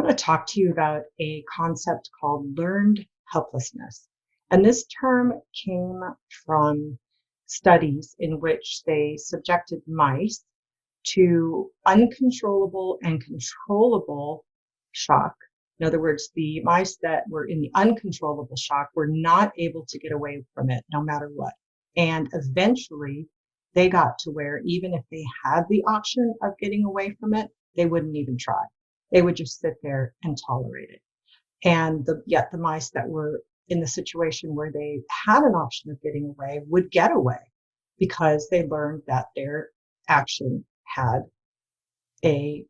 want to talk to you about a concept called learned helplessness. And this term came from studies in which they subjected mice to uncontrollable and controllable shock. In other words, the mice that were in the uncontrollable shock were not able to get away from it no matter what. And eventually they got to where even if they had the option of getting away from it, they wouldn't even try. They would just sit there and tolerate it. And yet the mice that were in the situation where they had an option of getting away would get away because they learned that their action had a,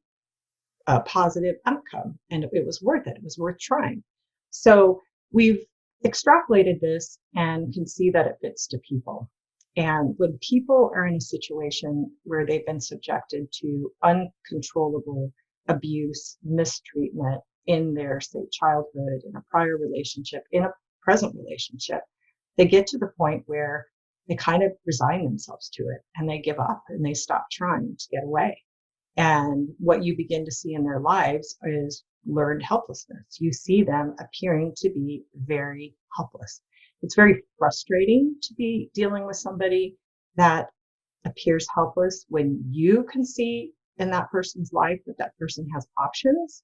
a positive outcome and it was worth it. It was worth trying. So we've extrapolated this and can see that it fits to people. And when people are in a situation where they've been subjected to uncontrollable abuse, mistreatment in their, say, childhood, in a prior relationship, in a present relationship, they get to the point where they kind of resign themselves to it and they give up and they stop trying to get away. And what you begin to see in their lives is learned helplessness. You see them appearing to be very helpless. It's very frustrating to be dealing with somebody that appears helpless when you can see in that person's life that that person has options,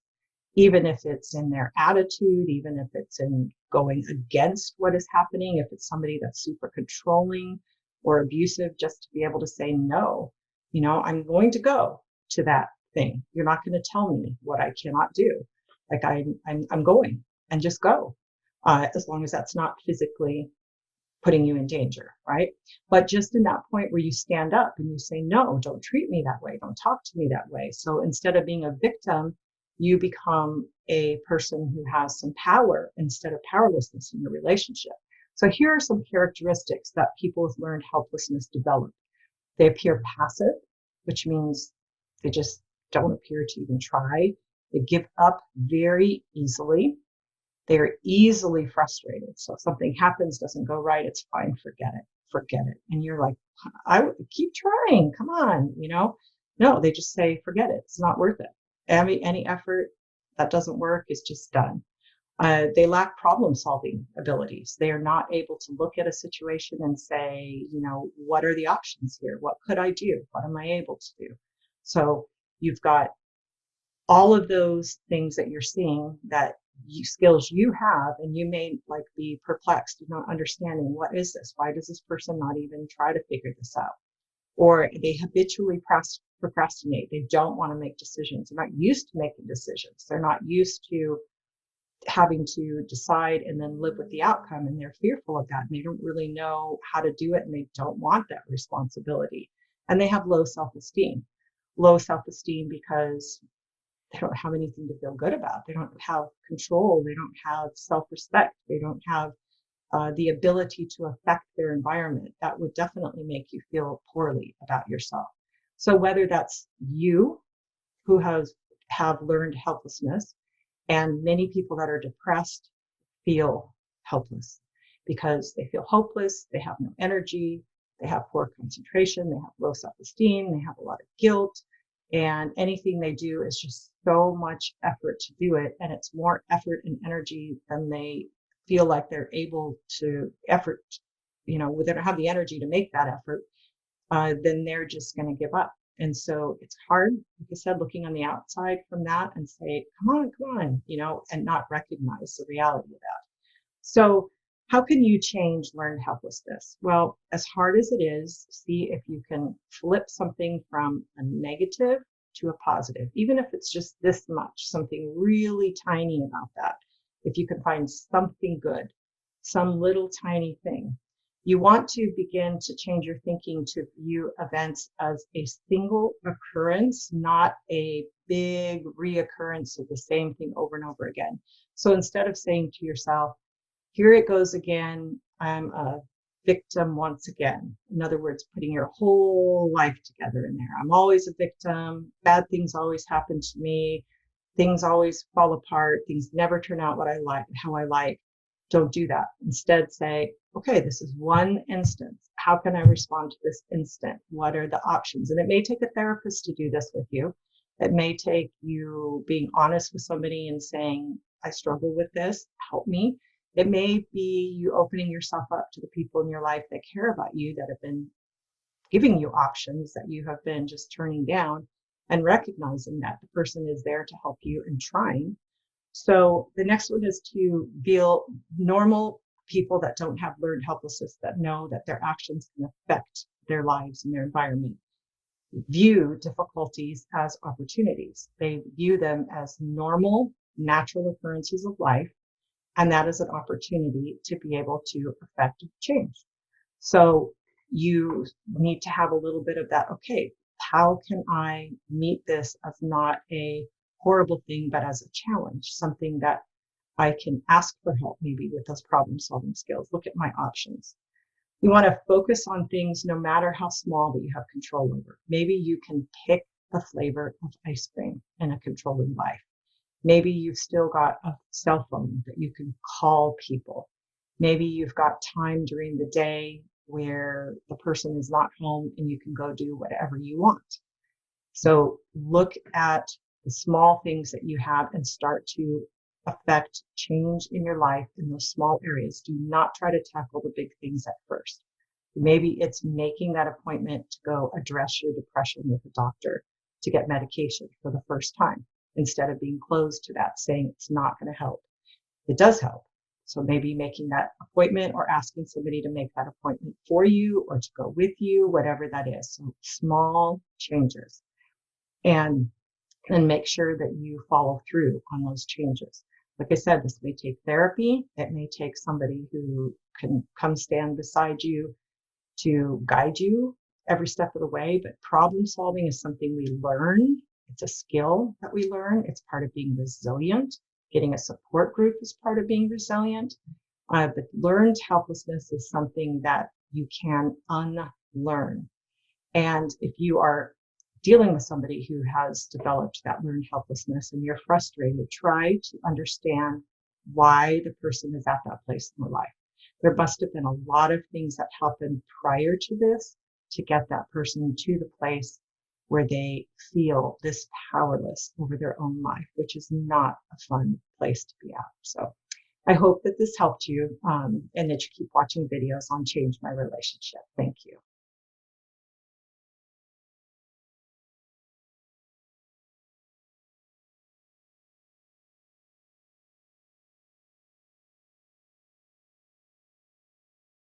even if it's in their attitude, even if it's in going against what is happening, if it's somebody that's super controlling or abusive, just to be able to say, no, I'm going to go to that thing. You're not going to tell me what I cannot do. Like I'm going and just go, as long as that's not physically putting you in danger, right? But just in that point where you stand up and you say, no, don't treat me that way. Don't talk to me that way. So instead of being a victim, you become a person who has some power instead of powerlessness in your relationship. So here are some characteristics that people with learned helplessness develop. They appear passive, which means they just don't appear to even try. They give up very easily. They are easily frustrated. So if something happens, doesn't go right, it's fine, forget it. And you're like, I would keep trying, come on, No, they just say, forget it, it's not worth it. Any effort that doesn't work is just done. They lack problem solving abilities. They are not able to look at a situation and say, what are the options here? What could I do? What am I able to do? So you've got all of those things that you're seeing that skills you have, and you may be perplexed, not understanding what is this? Why does this person not even try to figure this out? Or they habitually procrastinate. They don't want to make decisions. They're not used to making decisions. They're not used to having to decide and then live with the outcome, and they're fearful of that, and they don't really know how to do it, and they don't want that responsibility. And they have low self-esteem because they don't have anything to feel good about. They don't have control. They don't have self-respect. They don't have the ability to affect their environment. That would definitely make you feel poorly about yourself. So whether that's you who have learned helplessness, and many people that are depressed feel helpless because they feel hopeless, they have no energy, they have poor concentration, they have low self-esteem, they have a lot of guilt, and anything they do is just so much effort to do it, and it's more effort and energy than they feel like they're able to effort, they don't have the energy to make that effort, then they're just going to give up. And so it's hard, like I said, looking on the outside from that and say, come on, and not recognize the reality of that. So how can you change learned helplessness? Well, as hard as it is, see if you can flip something from a negative to a positive, even if it's just this much, something really tiny about that. If you can find something good, some little tiny thing, you want to begin to change your thinking to view events as a single occurrence, not a big reoccurrence of the same thing over and over again. So instead of saying to yourself, here it goes again, I'm a victim once again. In other words, putting your whole life together in there. I'm always a victim. Bad things always happen to me. Things always fall apart. Things never turn out how I like. Don't do that. Instead say, okay, this is one instance. How can I respond to this instant? What are the options? And it may take a therapist to do this with you. It may take you being honest with somebody and saying, I struggle with this, help me. It may be you opening yourself up to the people in your life that care about you, that have been giving you options that you have been just turning down, and recognizing that the person is there to help you and trying. So the next one is to feel normal people that don't have learned helplessness, that know that their actions can affect their lives and their environment, view difficulties as opportunities. They view them as normal, natural occurrences of life, and that is an opportunity to be able to affect change. So you need to have a little bit of that. Okay, how can I meet this as not a horrible thing, but as a challenge, something that I can ask for help, maybe with those problem solving skills, look at my options. You want to focus on things, no matter how small, that you have control over. Maybe you can pick the flavor of ice cream in a controlling life. Maybe you've still got a cell phone that you can call people. Maybe you've got time during the day where the person is not home and you can go do whatever you want. So look at the small things that you have and start to affect change in your life in those small areas. Do not try to tackle the big things at first. Maybe it's making that appointment to go address your depression with a doctor to get medication for the first time, instead of being closed to that, saying it's not going to help. It does help. So maybe making that appointment or asking somebody to make that appointment for you or to go with you, whatever that is. So small changes. And make sure that you follow through on those changes. Like I said, this may take therapy. It may take somebody who can come stand beside you to guide you every step of the way. But problem solving is something we learn. It's a skill that we learn. It's part of being resilient. Getting a support group is part of being resilient. But learned helplessness is something that you can unlearn. And if you are dealing with somebody who has developed that learned helplessness and you're frustrated, try to understand why the person is at that place in their life. There must have been a lot of things that happened prior to this to get that person to the place where they feel this powerless over their own life, which is not a fun place to be at. So I hope that this helped you, and that you keep watching videos on Change My Relationship. Thank you.